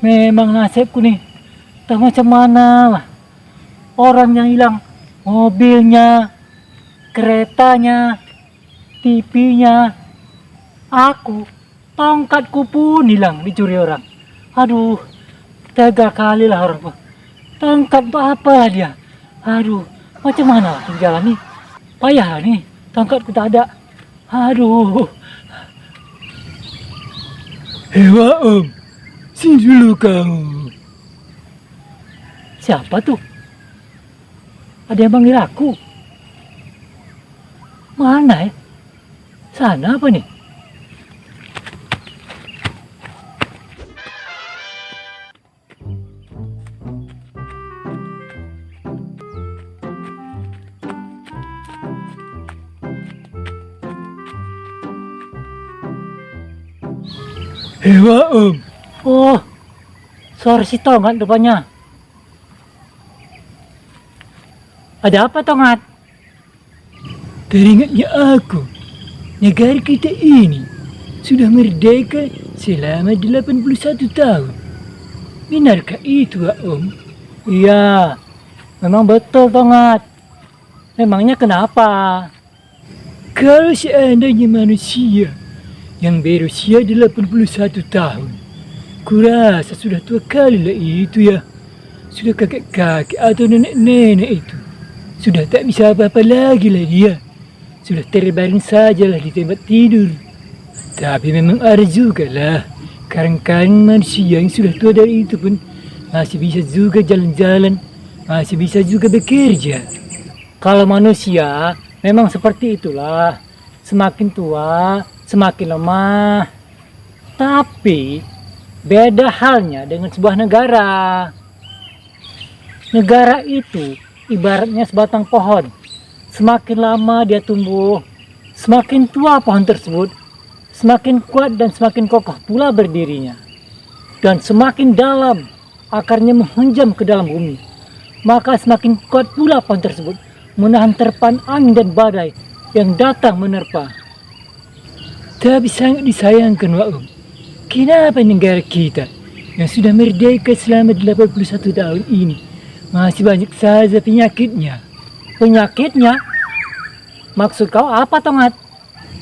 Memang nasibku nih, tak macam mana lah. Orang yang hilang mobilnya, keretanya, TV-nya. Aku, tongkatku pun hilang, dicuri orang. Aduh, tega kali lah orang tuh. Tongkat tuh apa dia? Aduh, macam mana aku jalan nih? Payah nih, tongkatku tak ada. Aduh. Hewa Om, sini dulu kamu. Siapa tuh? Ada yang manggil aku. Mana ya? Sana apa nih? Hewa Om, Oh, suara si Tongat rupanya. Ada apa Tongat? teringatnya aku, negara kita ini sudah merdeka selama 81 tahun. Benarkah itu, Om? Iya, memang betul Tongat. Memangnya kenapa? Kalau seandainya manusia yang berusia 81 tahun, kurasa sudah tua kali lah itu ya. Sudah kakek-kakek atau nenek-nenek itu. Sudah tak bisa apa-apa lagi lah dia. Sudah terbaring sajalah di tempat tidur. Tapi memang ada juga lah. Kadang-kadang manusia yang sudah tua dari itu pun masih bisa juga jalan-jalan. Masih bisa juga bekerja. Kalau manusia memang seperti itulah. Semakin tua, semakin lemah. Tapi beda halnya dengan sebuah negara. Negara itu ibaratnya sebatang pohon. Semakin lama dia tumbuh, semakin tua pohon tersebut, semakin kuat dan semakin kokoh pula berdirinya. Dan semakin dalam akarnya menghunjam ke dalam bumi, maka semakin kuat pula pohon tersebut menahan terpaan angin dan badai yang datang menerpa. Tapi sangat disayangkan, Wak Om. Kenapa negara kita yang sudah merdeka selama 81 tahun ini masih banyak saja penyakitnya? Penyakitnya? Maksud kau apa Tongat?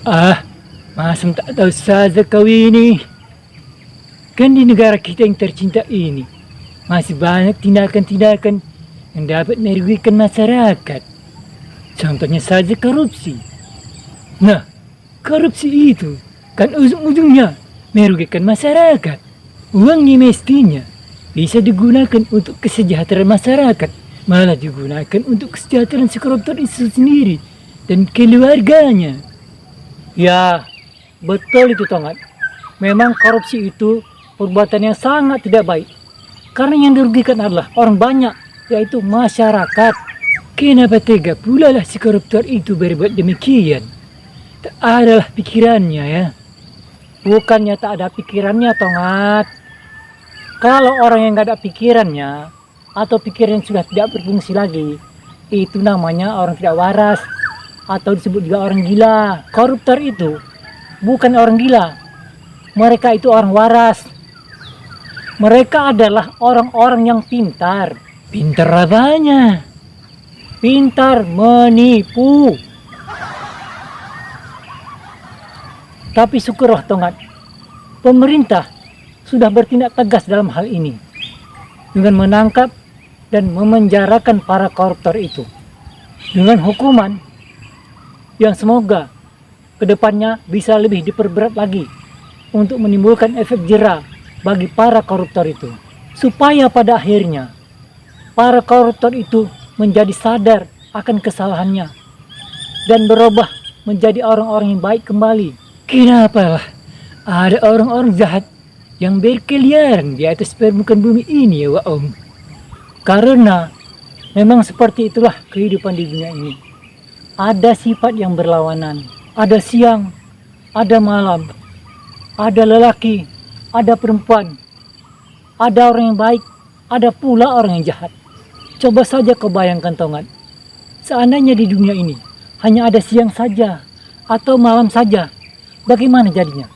Ah, masam tak tahu saja kau ini. Kan di negara kita yang tercinta ini masih banyak tindakan-tindakan yang dapat merugikan masyarakat. Contohnya saja korupsi. Nah, korupsi itu kan ujung-ujungnya merugikan masyarakat. Uangnya mestinya bisa digunakan untuk kesejahteraan masyarakat, malah digunakan untuk kesejahteraan si koruptor itu sendiri dan keluarganya. Ya, betul itu Tongat. Memang korupsi itu perbuatan yang sangat tidak baik. Karena yang dirugikan adalah orang banyak, yaitu masyarakat. Kenapa tega pula lah si koruptor itu berbuat demikian? Tak adalah pikirannya ya. Bukannya tak ada pikirannya Tongat. Kalau orang yang gak ada pikirannya, atau pikiran yang sudah tidak berfungsi lagi, itu namanya orang tidak waras, atau disebut juga orang gila. Koruptor itu bukan orang gila, mereka itu orang waras. Mereka adalah orang-orang yang pintar. Pintar apanya? Pintar menipu. Tapi syukurlah Tongat, pemerintah sudah bertindak tegas dalam hal ini dengan menangkap dan memenjarakan para koruptor itu dengan hukuman yang semoga kedepannya bisa lebih diperberat lagi untuk menimbulkan efek jera bagi para koruptor itu, supaya pada akhirnya para koruptor itu menjadi sadar akan kesalahannya dan berubah menjadi orang-orang yang baik kembali. Kenapa lah ada orang-orang jahat yang berkeliaran di atas permukaan bumi ini ya Wak Om? Karena memang seperti itulah kehidupan di dunia ini. Ada sifat yang berlawanan. Ada siang, ada malam, ada lelaki, ada perempuan, ada orang yang baik, ada pula orang yang jahat. Coba saja kau bayangkan Tongat, seandainya di dunia ini hanya ada siang saja atau malam saja, bagaimana jadinya?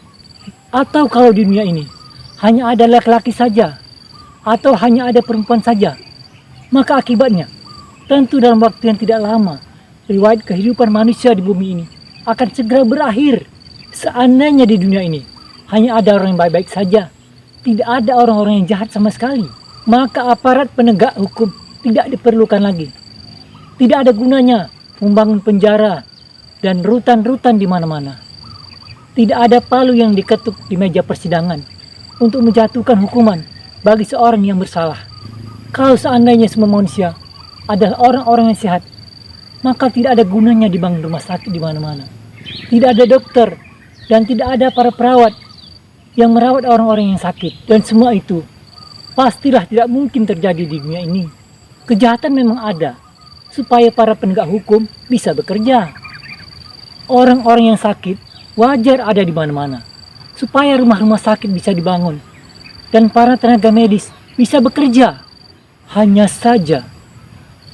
Atau kalau di dunia ini hanya ada laki-laki saja atau hanya ada perempuan saja, maka akibatnya tentu dalam waktu yang tidak lama riwayat kehidupan manusia di bumi ini akan segera berakhir. Seandainya di dunia ini hanya ada orang yang baik-baik saja, tidak ada orang-orang yang jahat sama sekali, maka aparat penegak hukum tidak diperlukan lagi. Tidak ada gunanya membangun penjara dan rutan-rutan di mana-mana. Tidak ada palu yang diketuk di meja persidangan untuk menjatuhkan hukuman bagi seorang yang bersalah. Kalau seandainya semua manusia adalah orang-orang yang sehat, maka tidak ada gunanya dibangun rumah sakit di mana-mana. Tidak ada dokter dan tidak ada para perawat yang merawat orang-orang yang sakit. Dan semua itu pastilah tidak mungkin terjadi di dunia ini. Kejahatan memang ada supaya para penegak hukum bisa bekerja. Orang-orang yang sakit wajar ada di mana-mana supaya rumah-rumah sakit bisa dibangun dan para tenaga medis bisa bekerja. Hanya saja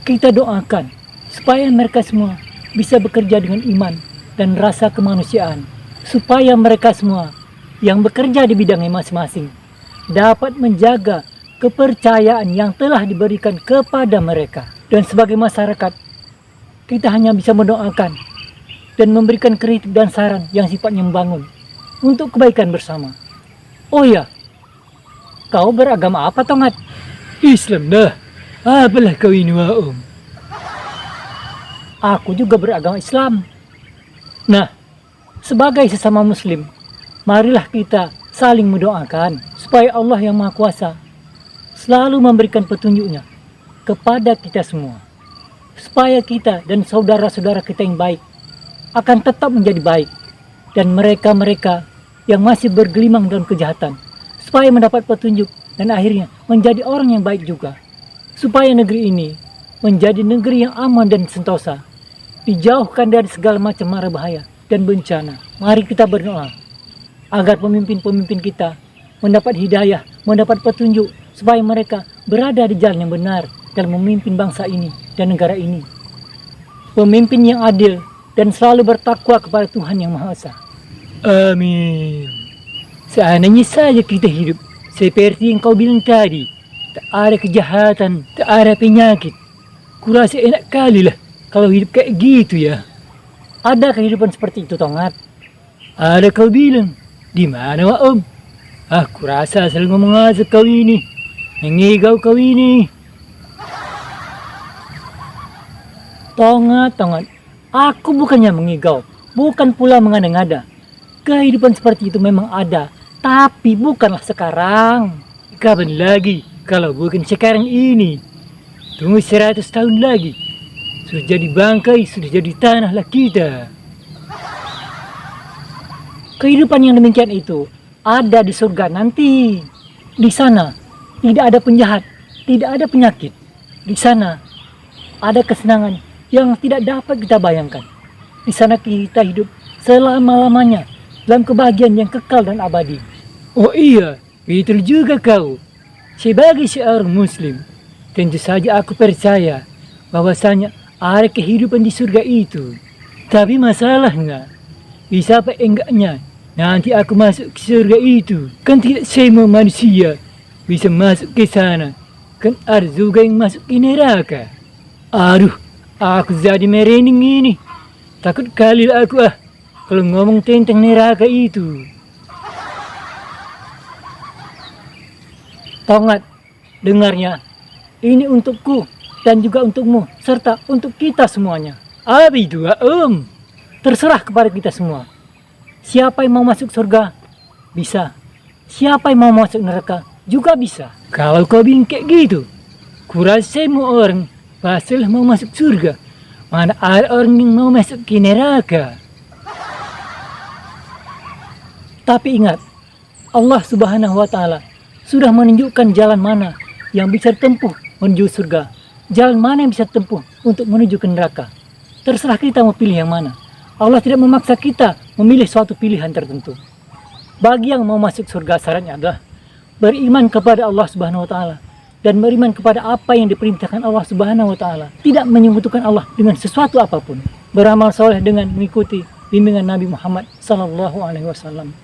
kita doakan supaya mereka semua bisa bekerja dengan iman dan rasa kemanusiaan, supaya mereka semua yang bekerja di bidangnya masing-masing dapat menjaga kepercayaan yang telah diberikan kepada mereka. Dan sebagai masyarakat, kita hanya bisa mendoakan dan memberikan kritik dan saran yang sifatnya membangun untuk kebaikan bersama. Oh ya, kau beragama apa Tongat? Islam dah. Apalah kau ini Om? Aku juga beragama Islam. Nah, sebagai sesama muslim, marilah kita saling mendoakan supaya Allah yang Maha Kuasa selalu memberikan petunjuknya kepada kita semua, supaya kita dan saudara-saudara kita yang baik akan tetap menjadi baik, dan mereka-mereka yang masih bergelimang dalam kejahatan supaya mendapat petunjuk dan akhirnya menjadi orang yang baik juga, supaya negeri ini menjadi negeri yang aman dan sentosa, dijauhkan dari segala macam mara bahaya dan bencana. Mari kita berdoa agar pemimpin-pemimpin kita mendapat hidayah, mendapat petunjuk, supaya mereka berada di jalan yang benar dalam memimpin bangsa ini dan negara ini. Pemimpin yang adil dan selalu bertakwa kepada Tuhan Yang Maha Esa. Amin. Seandainya saja kita hidup seperti yang kau bilang tadi, tak ada kejahatan, tak ada penyakit, kurasa enak kali lah kalau hidup kayak gitu ya. Ada kehidupan seperti itu Tongat? Ada kau bilang. Di mana Om? Aku rasa asal ngomong aja kau ini, mengigau kau ini. Tongat, aku bukannya mengigau, bukan pula mengada-ngada. Kehidupan seperti itu memang ada, tapi bukanlah sekarang. Kapan lagi kalau bukan sekarang ini? Tunggu 100 tahun lagi, sudah jadi bangkai, sudah jadi tanah lah kita. Kehidupan yang demikian itu ada di surga nanti. Di sana tidak ada penjahat, tidak ada penyakit. Di sana ada kesenangan yang tidak dapat kita bayangkan. Di sana kita hidup selama-lamanya dalam kebahagiaan yang kekal dan abadi. Oh iya, betul juga kau. Sebagai seorang muslim, tentu saja aku percaya bahwasanya ada kehidupan di surga itu. Tapi masalahnya, bisa apa enggaknya nanti aku masuk ke surga itu? Kan tidak semua manusia bisa masuk ke sana. Kan ada juga yang masuk ke neraka. Aduh, aku jadi merinding ini. Takut kali aku kalau ngomong tentang neraka itu. Tongat, dengarnya. Ini untukku dan juga untukmu, serta untuk kita semuanya. Apa itu Om? Terserah kepada kita semua. Siapa yang mau masuk surga, bisa. Siapa yang mau masuk neraka, juga bisa. Kalau kau bilang kayak gitu, kurasa semua orang pastilah mau masuk surga. Mana ada orang yang mau masuk ke neraka. Tapi ingat, Allah Subhanahu wa Ta'ala sudah menunjukkan jalan mana yang bisa ditempuh menuju surga, jalan mana yang bisa ditempuh untuk menuju ke neraka. Terserah kita mau pilih yang mana. Allah tidak memaksa kita memilih suatu pilihan tertentu. Bagi yang mau masuk surga, syaratnya adalah beriman kepada Allah Subhanahu wa taala dan beriman kepada apa yang diperintahkan Allah Subhanahu wa taala, tidak menyekutukan Allah dengan sesuatu apapun. Beramal soleh dengan mengikuti bimbingan Nabi Muhammad sallallahu alaihi wasallam.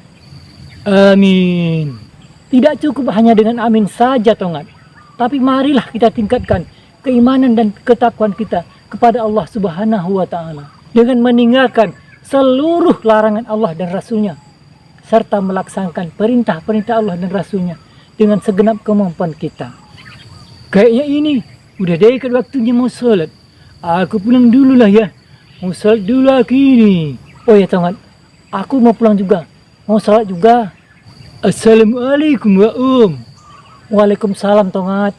Amin. Tidak cukup hanya dengan amin saja, Tongat. Tapi marilah kita tingkatkan keimanan dan ketakwaan kita kepada Allah Subhanahu wa taala dengan meninggalkan seluruh larangan Allah dan Rasul-Nya serta melaksanakan perintah-perintah Allah dan Rasul-Nya dengan segenap kemampuan kita. Kayaknya ini udah dekat waktunya mau sholat. Aku pulang dulu lah ya. Mau sholat dulu lagi nih. Oh ya Tongat, aku mau pulang juga. Mau sholat juga. Assalamualaikum wa Waalaikumsalam Tongat.